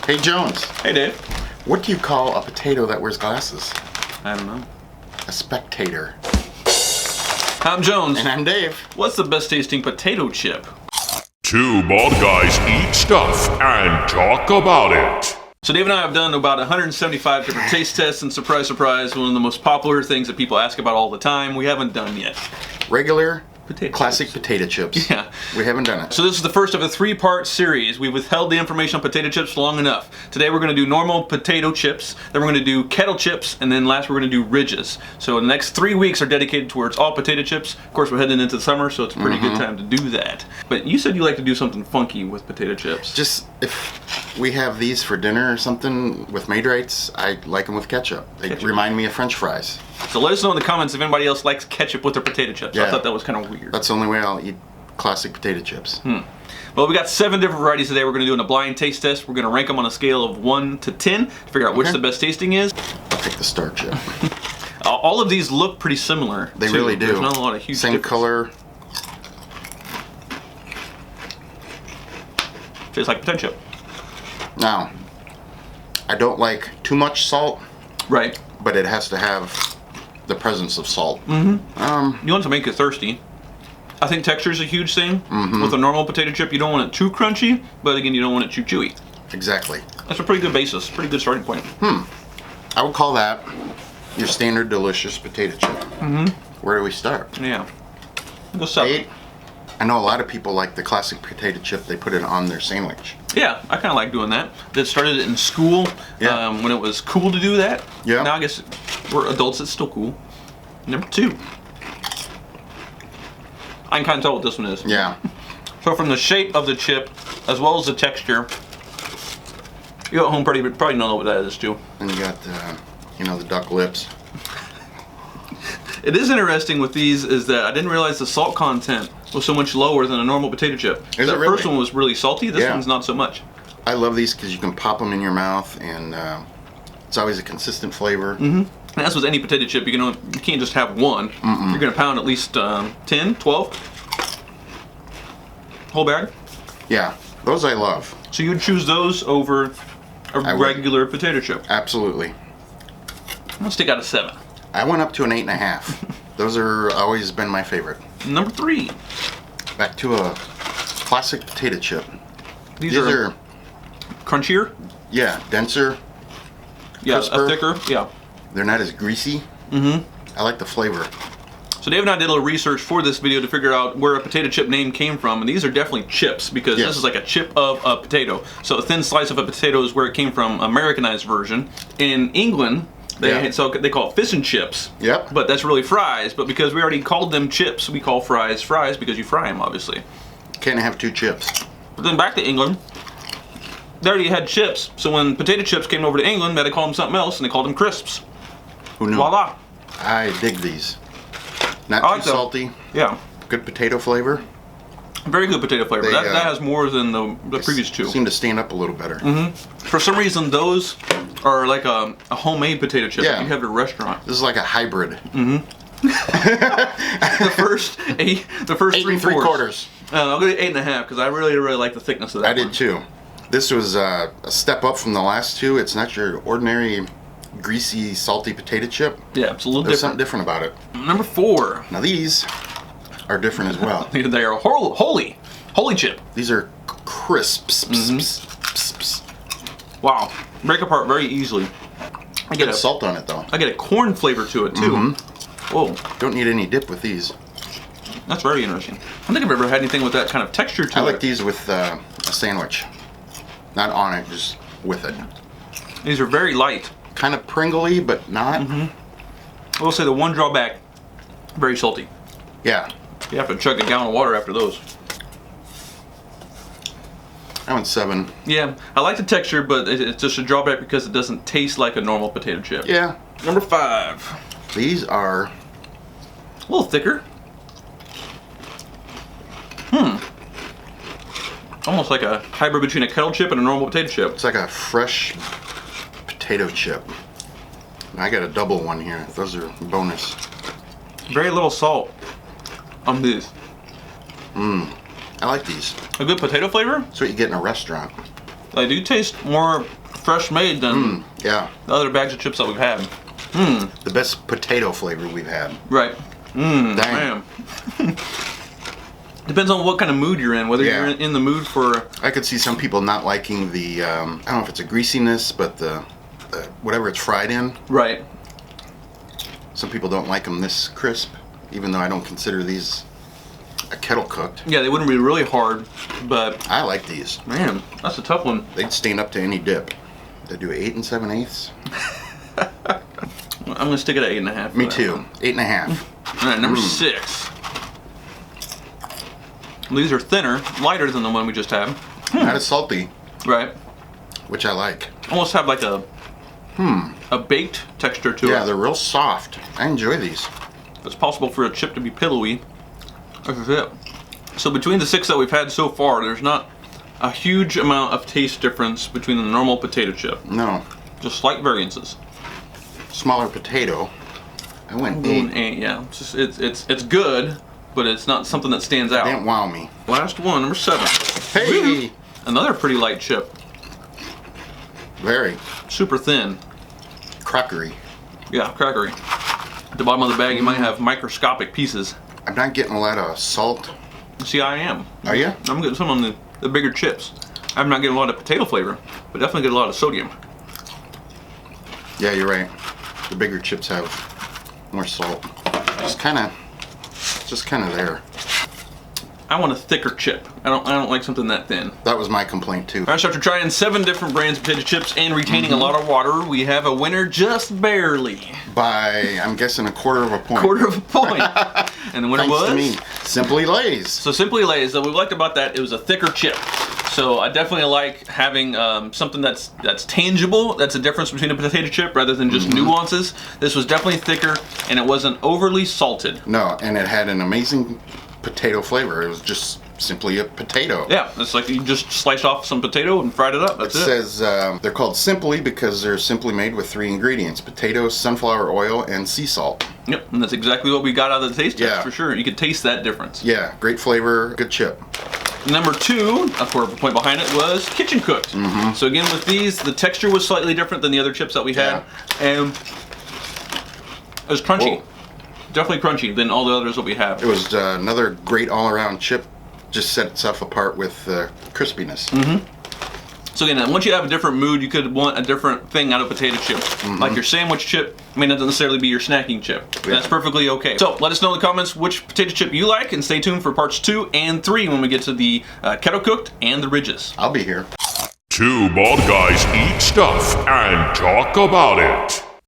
Hey Jones, Hey Dave. what do you call a potato that wears glasses? I don't know. A spectator. I'm Jones. And I'm Dave. What's the best tasting potato chip? Two bald guys eat stuff and talk about it. So Dave and I have done about 175 different taste tests, and surprise, surprise, one of the most popular things that people ask about all the time, we haven't done yet. Regular, Potato classic chips. potato chips. Yeah. We haven't done it. So this is the first of a 3-part series. We withheld the information on potato chips long enough. Today we're going to do normal potato chips, then we're going to do kettle chips, and then last we're going to do ridges. So the next 3 weeks are dedicated towards all potato chips. Of course, we're heading into the summer, so it's a pretty good time to do that. But you said you like to do something funky with potato chips. Just if we have these for dinner or something with Maid-Rites, I like them with ketchup. They remind me of French fries. So let us know in the comments if anybody else likes ketchup with their potato chips. I Yeah. thought that was kind of weird. That's the only way I'll eat classic potato chips. Well, we got 7 different varieties today. We're going to do in a blind taste test. We're going to rank them on a scale of 1 to 10 to figure out which Okay. the best tasting is. I'll take the star chip. All of these look pretty similar. They too. really do. There's not a lot of huge Same difference. color. Tastes like potato chip. Now, I don't like too much salt, Right. but it has to have the presence of salt. You want to make it thirsty. I think texture is a huge thing. With a normal potato chip, you don't want it too crunchy, but again, you don't want it too chewy. Exactly. That's a pretty good basis, pretty good starting point. I would call that your standard delicious potato chip. Where do we start? Yeah. Go 7. 8. I know a lot of people like the classic potato chip. They put it on their sandwich. Yeah, I kind of like doing that. That started in school Yeah. when it was cool to do that. Yeah. Now I guess we're adults, it's still cool. Number 2. I can kind of tell what this one is. Yeah. So from the shape of the chip, as well as the texture, you at home probably know what that is too. And you got the duck lips. It is interesting with these is that I didn't realize the salt content was so much lower than a normal potato chip. Is that it really? first one was really salty. This Yeah. one's not so much. I love these because you can pop them in your mouth, and it's always a consistent flavor. And that's with any potato chip. You can't just have one. You're gonna pound at least 10, 12. Whole bag. Yeah, those I love. So you'd choose those over a I would. regular potato chip. Absolutely. Let's take out a 7. I went up to an 8.5. Those are always been my favorite. Number 3. Back to a classic potato chip. These These are are, crunchier. yeah, denser. Yeah, Crisper. a thicker. Yeah. They're not as greasy. I like the flavor. So Dave and I did a little research for this video to figure out where a potato chip name came from, and these are definitely chips because Yes. this is like a chip of a potato. So a thin slice of a potato is where it came from, Americanized version. In England, they call it fish and chips. Yep. But that's really fries. But because we already called them chips, we call fries fries because you fry them, obviously. Can't have two chips. But then back to England, they already had chips. So when potato chips came over to England, they had to call them something else, and they called them crisps. Who knew? Voila. I dig these. Not I too like them. salty. Yeah. Good potato flavor. Very good potato flavor. They, That has more than the previous 2. Seem to stand up a little better. For some reason, those are like a homemade potato chip Yeah. that you have at a restaurant. This is like a hybrid. The first 8 3 and 3/4. I'll go to 8.5 because I really like the thickness of that. I did too. This was a step up from the last 2. It's not your ordinary greasy, salty potato chip. Yeah, it's a little There's different. something different about it. Number 4. Now these are different as well. They are holy chip. These are crisps. Wow, break apart very easily. I get Good salt on it though. I get a corn flavor to it too. Whoa, Don't need any dip with these. that's very interesting. I don't think I've ever had anything with that kind of texture to I it. like these with a sandwich. Not on it, just with it. These are very light. Kind of Pringly, but not. I will say the one drawback, very salty. Yeah. You have to chug a gallon of water after those. I went 7. Yeah, I like the texture, but it's just a drawback because it doesn't taste like a normal potato chip. Yeah. Number 5. These are A little thicker. Almost like a hybrid between a kettle chip and a normal potato chip. It's like a fresh potato chip. And I got a double one here. Those are bonus. Very little salt on these. I like these. A good potato flavor? That's what you get in a restaurant. They do taste more fresh made than Yeah, the other bags of chips that we've had. the best potato flavor we've had. Right. Dang. Man. Depends on what kind of mood you're in. Whether Yeah. you're in the mood for I could see some people not liking the, I don't know if it's a greasiness, but the whatever it's fried in. right. Some people don't like them this crisp, even though I don't consider these a kettle cooked. Yeah, they wouldn't be really hard, but I like these. man, that's a tough one. They'd stand up to any dip. They do 8 7/8. I'm gonna stick it at 8.5. Me too. 8 1/2. All right, number 6. These are thinner, lighter than the one we just had. Not as salty, Right. which I like. Almost have like a baked texture to Yeah, it. they're real soft. I enjoy these. It's possible for a chip to be pillowy. This is it. So between the 6 that we've had so far, there's not a huge amount of taste difference between the normal potato chip. No, Just slight variances. smaller potato. I went Mm, 8. and yeah, it's good, but it's not something that stands out. Didn't wow me. Last one, number 7. Hey, Another pretty light chip. very Super thin. crockery. Yeah, crackery. At the bottom of the bag, you might have microscopic pieces. I'm not getting a lot of salt. See, I am. Are you? I'm getting some on the bigger chips. I'm not getting a lot of potato flavor, but definitely get a lot of sodium. Yeah, you're right. The bigger chips have more salt. Just kind of there. I want a thicker chip. I don't like something that thin. That was my complaint too. All right, so after trying 7 different brands of potato chips and retaining a lot of water, we have a winner just barely. By, I'm guessing, a quarter of a point. Quarter of a point. And the winner Thanks was? to me. Simply Lay's. So Simply Lay's, what we liked about that, it was a thicker chip. So I definitely like having something that's tangible. That's a difference between a potato chip rather than just nuances. This was definitely thicker, and it wasn't overly salted. No, and it had an amazing potato flavor. It was just simply a potato. Yeah, it's like you just sliced off some potato and fried it up. That's It it. says they're called Simply because they're simply made with 3 ingredients: potatoes, sunflower oil, and sea salt. Yep, and that's exactly what we got out of the taste test Yeah. for sure. You could taste that difference. Yeah, great flavor, good chip. Number 2, a quarter of a point behind it, was Kitchen Cooked. So again, with these, the texture was slightly different than the other chips that we had, and it was crunchy. Whoa. Definitely crunchy than all the others that we have. It was another great all-around chip. Just set itself apart with crispiness. So again, once you have a different mood, you could want a different thing out of potato chips. Like your sandwich chip may not necessarily be your snacking chip. Yeah. That's perfectly okay. So let us know in the comments which potato chip you like, and stay tuned for parts 2 and 3 when we get to the kettle cooked and the ridges. Two bald guys eat stuff and talk about it.